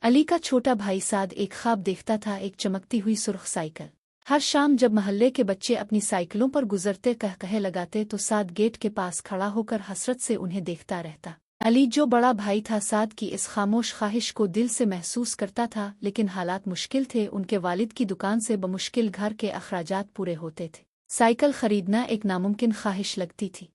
अली का छोटा भाई साद एक ख्वाब देखता था, एक चमकती हुई सुर्ख साइकिल। हर शाम जब मोहल्ले के बच्चे अपनी साइकिलों पर गुजरते कहकहे लगाते तो साद गेट के पास खड़ा होकर हसरत से उन्हें देखता रहता। अली जो बड़ा भाई था साद की इस खामोश ख्वाहिश को दिल से महसूस करता था, लेकिन हालात मुश्किल थे। उनके वालिद की दुकान से बमुश्किल घर के अखराजात पूरे होते थे। साइकिल खरीदना एक नामुमकिन ख्वाहिश लगती थी।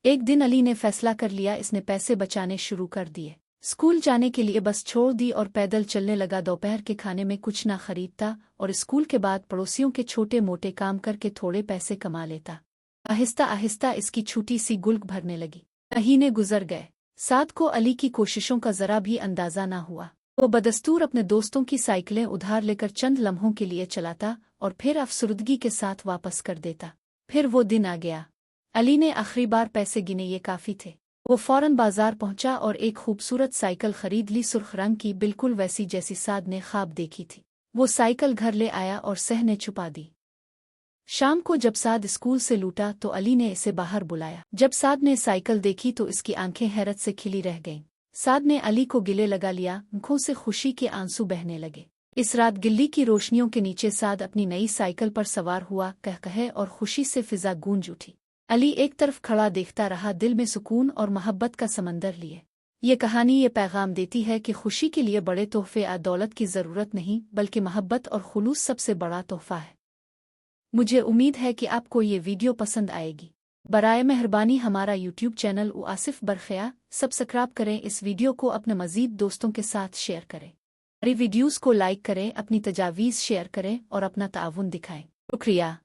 एक दिन अली ने फैसला कर लिया, इसने पैसे बचाने शुरू कर दिए। स्कूल जाने के लिए बस छोड़ दी और पैदल चलने लगा। दोपहर के खाने में कुछ ना खरीदता और स्कूल के बाद पड़ोसियों के छोटे मोटे काम करके थोड़े पैसे कमा लेता। आहिस्ता आहिस्ता इसकी छोटी सी गुल्क भरने लगी। महीने गुजर गए। साद को अली की कोशिशों का जरा भी अंदाजा ना हुआ। वो बदस्तूर अपने दोस्तों की साइकिलें उधार लेकर चंद लम्हों के लिए चलाता और फिर अफसरुदगी के साथ वापस कर देता। फिर वो दिन आ गया। अली ने आखिरी बार पैसे गिने, ये काफी थे। वो फौरन बाजार पहुंचा और एक खूबसूरत साइकिल खरीद ली, सुर्ख रंग की, बिल्कुल वैसी जैसी साद ने ख्वाब देखी थी। वो साइकिल घर ले आया और सहने छुपा दी। शाम को जब साद स्कूल से लौटा तो अली ने इसे बाहर बुलाया। जब साद ने साइकिल देखी तो इसकी आंखें हैरत से खिली रह गईं। साद ने अली को गले लगा लिया, आंखों से खुशी के आंसू बहने लगे। इस रात गिल्ली की रोशनियों के नीचे साद अपनी नई साइकिल पर सवार हुआ, कहकहे और खुशी से फिजा गूंज उठी। अली एक तरफ खड़ा देखता रहा, दिल में सुकून और मोहब्बत का समंदर लिए। ये कहानी ये पैगाम देती है कि खुशी के लिए बड़े तोहफे या दौलत की ज़रूरत नहीं, बल्कि मोहब्बत और खुलूस सबसे बड़ा तोहफा है। मुझे उम्मीद है कि आपको ये वीडियो पसंद आएगी। बराए मेहरबानी हमारा यूट्यूब चैनल आसिफ बरखया सब्सक्राइब करें। इस वीडियो को अपने मज़ीद दोस्तों के साथ शेयर करें। हमारी वीडियोज़ को लाइक करें, अपनी तजावीज़ शेयर करें और अपना ताउन दिखाएं। शुक्रिया।